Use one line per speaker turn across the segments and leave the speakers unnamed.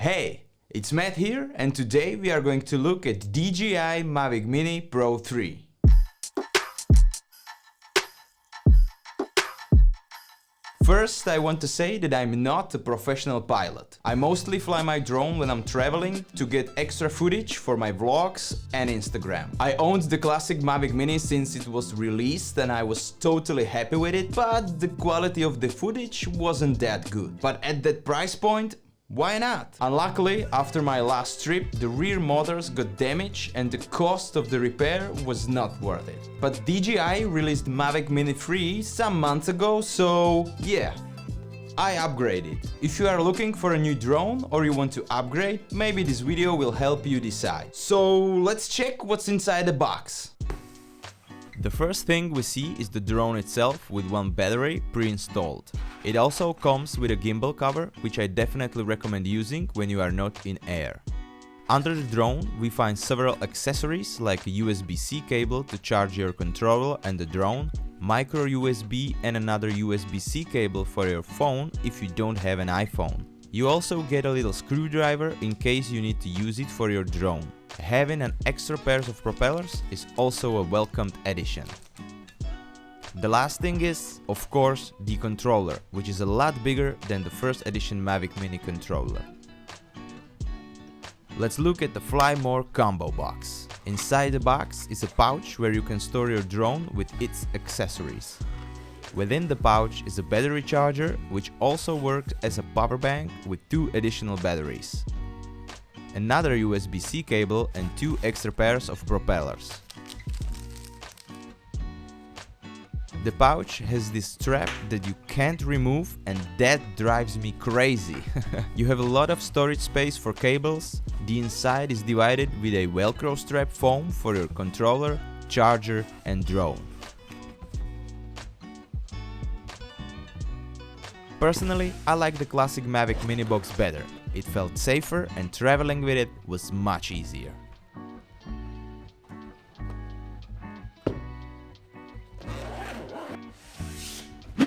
Hey, it's Matt here, and today we are going to look at DJI Mavic Mini Pro 3. First, I want to say that I'm not a professional pilot. I mostly fly my drone when I'm traveling to get extra footage for my vlogs and Instagram. I owned the classic Mavic Mini since it was released and I was totally happy with it, but the quality of the footage wasn't that good. But at that price point, why not? Unluckily, after my last trip, the rear motors got damaged and the cost of the repair was not worth it. But DJI released Mavic Mini 3 some months ago, so yeah, I upgraded. If you are looking for a new drone or you want to upgrade, maybe this video will help you decide. So let's check what's inside the box. The first thing we see is the drone itself with one battery pre-installed. It also comes with a gimbal cover, which I definitely recommend using when you are not in air. Under the drone we find several accessories like a USB-C cable to charge your controller and the drone, micro USB and another USB-C cable for your phone if you don't have an iPhone. You also get a little screwdriver in case you need to use it for your drone. Having an extra pair of propellers is also a welcomed addition. The last thing is, of course, the controller, which is a lot bigger than the first edition Mavic Mini controller. Let's look at the Fly More combo box. Inside the box is a pouch where you can store your drone with its accessories. Within the pouch is a battery charger, which also works as a power bank with 2 additional batteries. Another USB-C cable and 2 extra pairs of propellers. The pouch has this strap that you can't remove and that drives me crazy. You have a lot of storage space for cables. The inside is divided with a Velcro strap foam for your controller, charger and drone. Personally, I like the classic Mavic Mini box better. It felt safer and traveling with it was much easier.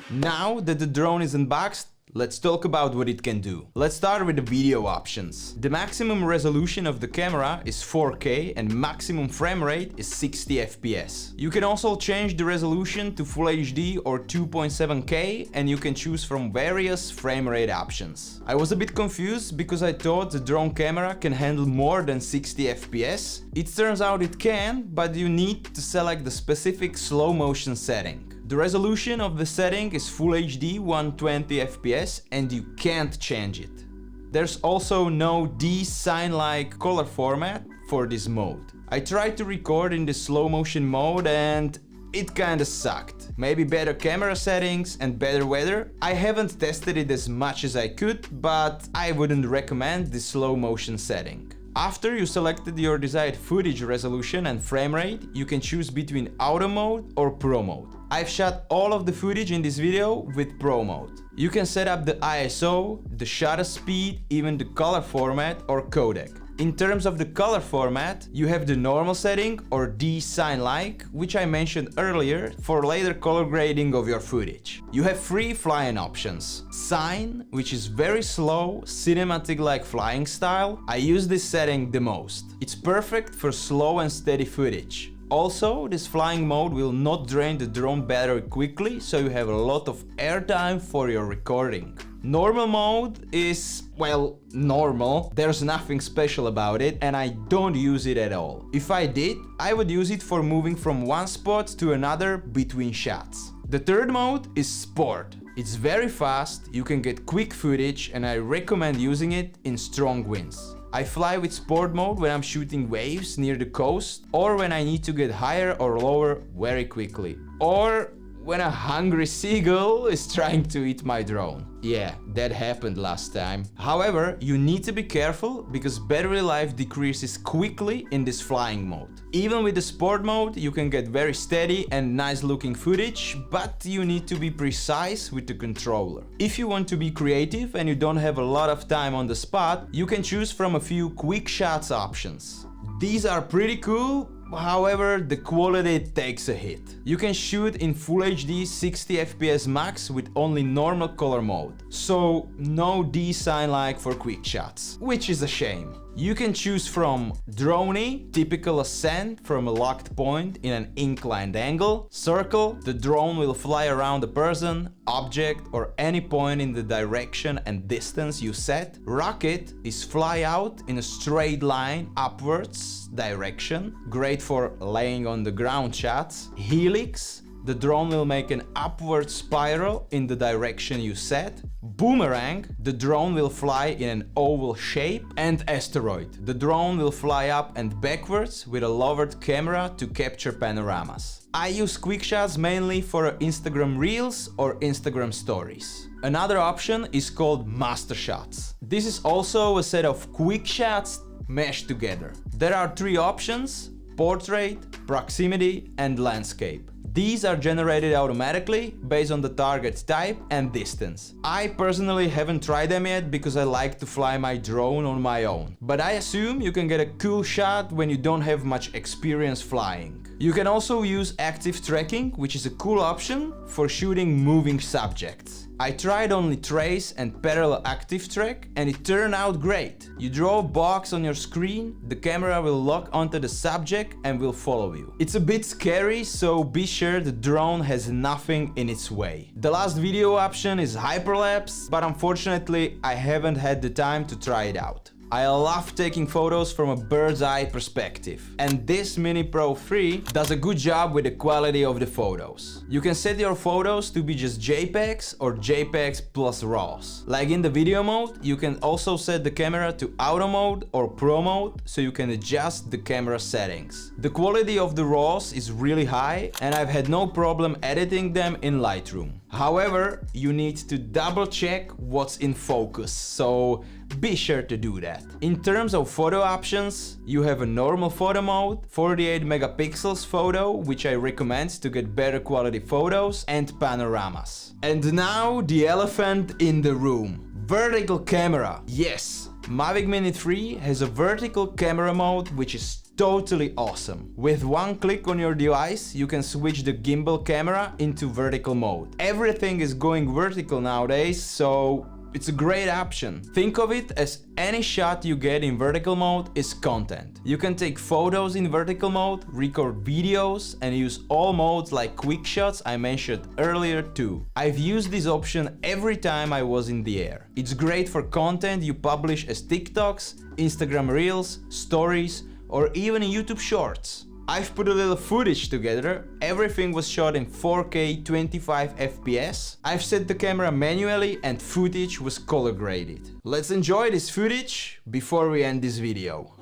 Now that the drone is unboxed, let's talk about what it can do. Let's start with the video options. The maximum resolution of the camera is 4K and maximum frame rate is 60 FPS. You can also change the resolution to Full HD or 2.7K and you can choose from various frame rate options. I was a bit confused because I thought the drone camera can handle more than 60 FPS. It turns out it can, but you need to select the specific slow motion setting. The resolution of the setting is Full HD 120 FPS and you can't change it. There's also no D-Sign-like color format for this mode. I tried to record in the slow motion mode and it kinda sucked. Maybe better camera settings and better weather. I haven't tested it as much as I could, but I wouldn't recommend the slow motion setting. After you selected your desired footage resolution and frame rate, you can choose between auto mode or pro mode. I've shot all of the footage in this video with pro mode. You can set up the ISO, the shutter speed, even the color format or codec. In terms of the color format, you have the normal setting or D-Sign-like, which I mentioned earlier, for later color grading of your footage. You have 3 flying options. Sign, which is very slow, cinematic-like flying style. I use this setting the most. It's perfect for slow and steady footage. Also, this flying mode will not drain the drone battery quickly, so you have a lot of airtime for your recording. Normal mode is, well, normal. There's nothing special about it and I don't use it at all. If I did, I would use it for moving from one spot to another between shots. The third mode is Sport. It's very fast, you can get quick footage and I recommend using it in strong winds. I fly with sport mode when I'm shooting waves near the coast or when I need to get higher or lower very quickly. Or when a hungry seagull is trying to eat my drone. Yeah, that happened last time. However, you need to be careful because battery life decreases quickly in this flying mode. Even with the sport mode, you can get very steady and nice looking footage, but you need to be precise with the controller. If you want to be creative and you don't have a lot of time on the spot, you can choose from a few quick shots options. These are pretty cool, However, the quality takes a hit. You can shoot in Full HD 60 FPS max with only normal color mode, so no D-sign like for quick shots, which is a shame. You can choose from Drone, typical ascent from a locked point in an inclined angle, circle, the drone will fly around a person, object or any point in the direction and distance you set. Rocket is fly out in a straight line upwards direction, great for laying on the ground shots. Helix, the drone will make an upward spiral in the direction you set. Boomerang, the drone will fly in an oval shape. And Asteroid, the drone will fly up and backwards with a lowered camera to capture panoramas. I use quick shots mainly for Instagram Reels or Instagram Stories. Another option is called Master Shots. This is also a set of quick shots meshed together. There are three options: portrait, proximity and landscape. These are generated automatically based on the target type and distance. I personally haven't tried them yet because I like to fly my drone on my own. But I assume you can get a cool shot when you don't have much experience flying. You can also use active tracking, which is a cool option for shooting moving subjects. I tried only trace and parallel active track and it turned out great. You draw a box on your screen, the camera will lock onto the subject and will follow you. It's a bit scary, so be sure the drone has nothing in its way. The last video option is Hyperlapse, but unfortunately I haven't had the time to try it out. I love taking photos from a bird's eye perspective, and this Mini Pro 3 does a good job with the quality of the photos. You can set your photos to be just JPEGs or JPEGs plus RAWs. Like in the video mode, you can also set the camera to auto mode or pro mode, so you can adjust the camera settings. The quality of the RAWs is really high and I've had no problem editing them in Lightroom. However, you need to double check what's in focus, so be sure to do that. In terms of photo options, you have a normal photo mode, 48 megapixels photo, which I recommend to get better quality photos, and panoramas. And now the elephant in the room. Vertical camera. Yes, Mavic Mini 3 has a vertical camera mode which is totally awesome. With one click on your device, you can switch the gimbal camera into vertical mode. Everything is going vertical nowadays, so it's a great option. Think of it as any shot you get in vertical mode is content. You can take photos in vertical mode, record videos, and use all modes like quick shots I mentioned earlier too. I've used this option every time I was in the air. It's great for content you publish as TikToks, Instagram Reels, Stories, or even YouTube Shorts. I've put a little footage together. Everything was shot in 4K 25 FPS. I've set the camera manually and footage was color graded. Let's enjoy this footage before we end this video.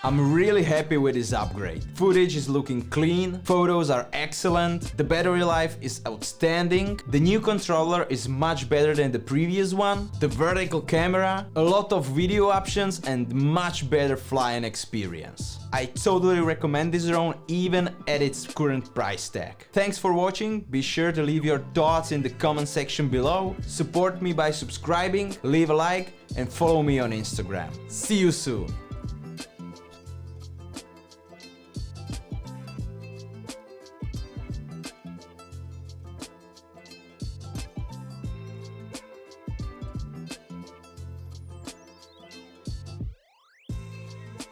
I'm really happy with this upgrade. Footage is looking clean, photos are excellent, the battery life is outstanding, the new controller is much better than the previous one, the vertical camera, a lot of video options and much better flying experience. I totally recommend this drone even at its current price tag. Thanks for watching, be sure to leave your thoughts in the comment section below, support me by subscribing, leave a like and follow me on Instagram. See you soon!